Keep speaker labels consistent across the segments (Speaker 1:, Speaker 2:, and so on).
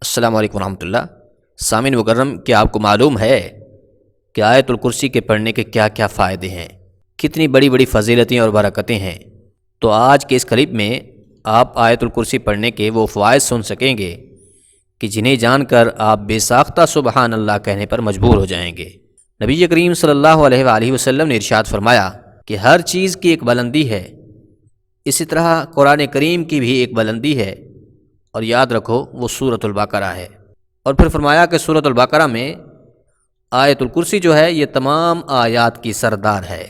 Speaker 1: السلام علیکم ورحمۃ اللہ۔ سامعین مکرم، کیا آپ کو معلوم ہے کہ آیت الکرسی کے پڑھنے کے کیا کیا فائدے ہیں، کتنی بڑی بڑی فضیلتیں اور برکتیں ہیں؟ تو آج کے اس کلپ میں آپ آیت الکرسی پڑھنے کے وہ فوائد سن سکیں گے کہ جنہیں جان کر آپ بے ساختہ سبحان اللہ کہنے پر مجبور ہو جائیں گے۔ نبی کریم صلی اللہ علیہ وآلہ وسلم نے ارشاد فرمایا کہ ہر چیز کی ایک بلندی ہے، اسی طرح قرآن کریم کی بھی ایک بلندی ہے، اور یاد رکھو وہ سورۃ البقرہ ہے۔ اور پھر فرمایا کہ سورۃ البقرہ میں آیت الکرسی جو ہے یہ تمام آیات کی سردار ہے۔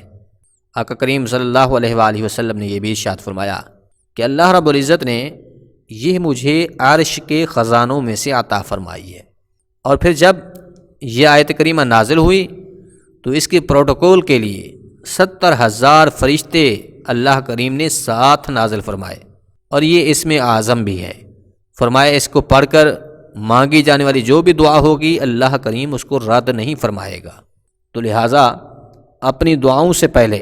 Speaker 1: آقا کریم صلی اللہ علیہ وآلہ وسلم نے یہ بھی ارشاد فرمایا کہ اللہ رب العزت نے یہ مجھے عرش کے خزانوں میں سے عطا فرمائی ہے۔ اور پھر جب یہ آیت کریمہ نازل ہوئی تو اس کے پروٹوکول کے لیے 70,000 فرشتے اللہ کریم نے ساتھ نازل فرمائے، اور یہ اس میں اعظم بھی ہے۔ فرمایا اس کو پڑھ کر مانگی جانے والی جو بھی دعا ہوگی اللہ کریم اس کو رد نہیں فرمائے گا، تو لہٰذا اپنی دعاؤں سے پہلے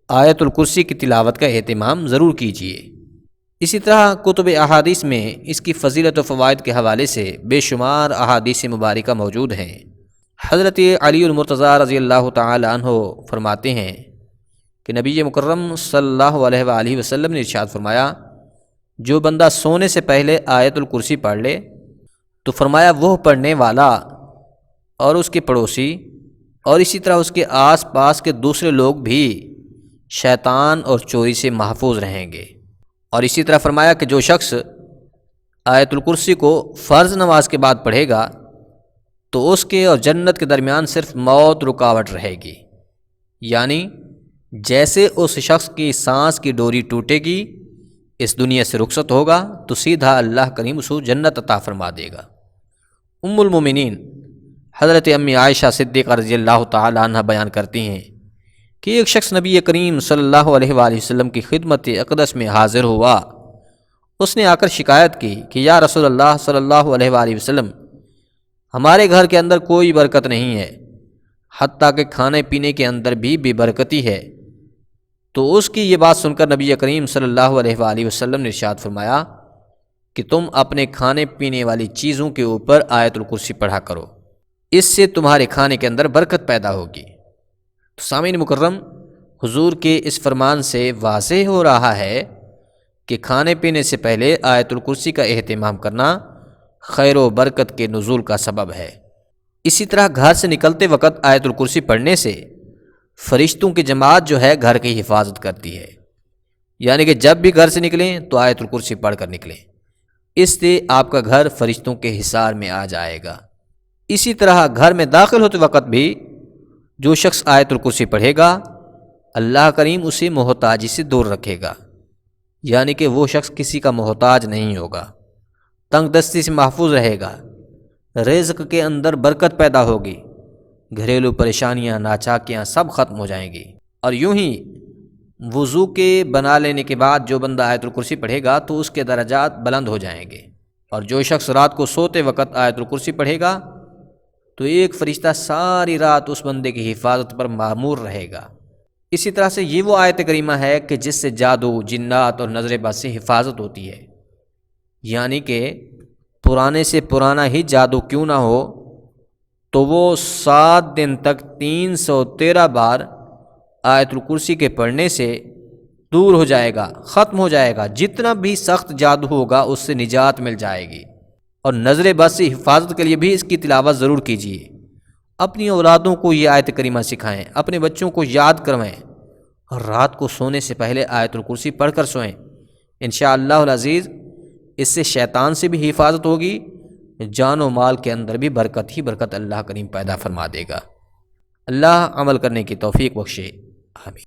Speaker 1: آیت الکرسی کی تلاوت کا اہتمام ضرور کیجیے۔ اسی طرح کتب احادیث میں اس کی فضیلت و فوائد کے حوالے سے بے شمار احادیث مبارکہ موجود ہیں۔ حضرت علی المرتضیٰ رضی اللہ تعالی عنہ فرماتے ہیں کہ نبی مکرم صلی اللہ علیہ وآلہ وسلم نے ارشاد فرمایا، جو بندہ سونے سے پہلے آیت الکرسی پڑھ لے تو فرمایا وہ پڑھنے والا اور اس کے پڑوسی اور اسی طرح اس کے آس پاس کے دوسرے لوگ بھی شیطان اور چوری سے محفوظ رہیں گے۔ اور اسی طرح فرمایا کہ جو شخص آیت الکرسی کو فرض نماز کے بعد پڑھے گا تو اس کے اور جنت کے درمیان صرف موت رکاوٹ رہے گی، یعنی جیسے اس شخص کی سانس کی ڈوری ٹوٹے گی، اس دنیا سے رخصت ہوگا تو سیدھا اللہ کریم اسے جنت عطا فرما دے گا۔ ام المومنین حضرت امی عائشہ صدیقہ رضی اللہ تعالی عنہ بیان کرتی ہیں کہ ایک شخص نبی کریم صلی اللہ علیہ وآلہ وسلم کی خدمت اقدس میں حاضر ہوا۔ اس نے آ کر شکایت کی کہ یا رسول اللہ صلی اللہ علیہ وآلہ وسلم، ہمارے گھر کے اندر کوئی برکت نہیں ہے، حتیٰ کہ کھانے پینے کے اندر بھی بے برکتی ہے۔ تو اس کی یہ بات سن کر نبی کریم صلی اللہ علیہ وآلہ وسلم نے ارشاد فرمایا کہ تم اپنے کھانے پینے والی چیزوں کے اوپر آیت الکرسی پڑھا کرو، اس سے تمہارے کھانے کے اندر برکت پیدا ہوگی۔ تو سامعین مکرم، حضور کے اس فرمان سے واضح ہو رہا ہے کہ کھانے پینے سے پہلے آیت الکرسی کا اہتمام کرنا خیر و برکت کے نزول کا سبب ہے۔ اسی طرح گھر سے نکلتے وقت آیت الکرسی پڑھنے سے فرشتوں کی جماعت جو ہے گھر کی حفاظت کرتی ہے، یعنی کہ جب بھی گھر سے نکلیں تو آیت الکرسی پڑھ کر نکلیں، اس سے آپ کا گھر فرشتوں کے حصار میں آ جائے گا۔ اسی طرح گھر میں داخل ہوتے وقت بھی جو شخص آیت الکرسی پڑھے گا اللہ کریم اسے محتاجی سے دور رکھے گا، یعنی کہ وہ شخص کسی کا محتاج نہیں ہوگا، تنگ دستی سے محفوظ رہے گا، رزق کے اندر برکت پیدا ہوگی، گھریلو پریشانیاں ناچاکیاں سب ختم ہو جائیں گی۔ اور یوں ہی وضو کے بنا لینے کے بعد جو بندہ آیت الکرسی پڑھے گا تو اس کے درجات بلند ہو جائیں گے، اور جو شخص رات کو سوتے وقت آیت الکرسی پڑھے گا تو ایک فرشتہ ساری رات اس بندے کی حفاظت پر مامور رہے گا۔ اسی طرح سے یہ وہ آیت کریمہ ہے کہ جس سے جادو، جنات اور نظر بد سے حفاظت ہوتی ہے، یعنی کہ پرانے سے پرانا ہی جادو کیوں نہ ہو تو وہ 7 دن تک 313 بار آیت الکرسی کے پڑھنے سے دور ہو جائے گا، ختم ہو جائے گا، جتنا بھی سخت جادو ہوگا اس سے نجات مل جائے گی۔ اور نظر بد سے حفاظت کے لیے بھی اس کی تلاوت ضرور کیجیے۔ اپنی اولادوں کو یہ آیت کریمہ سکھائیں، اپنے بچوں کو یاد کروائیں، اور رات کو سونے سے پہلے آیت الکرسی پڑھ کر سوئیں۔ انشاءاللہ العزیز اس سے شیطان سے بھی حفاظت ہوگی، جان و مال کے اندر بھی برکت ہی برکت اللہ کریم پیدا فرما دے گا۔ اللہ عمل کرنے کی توفیق بخشے، آمین۔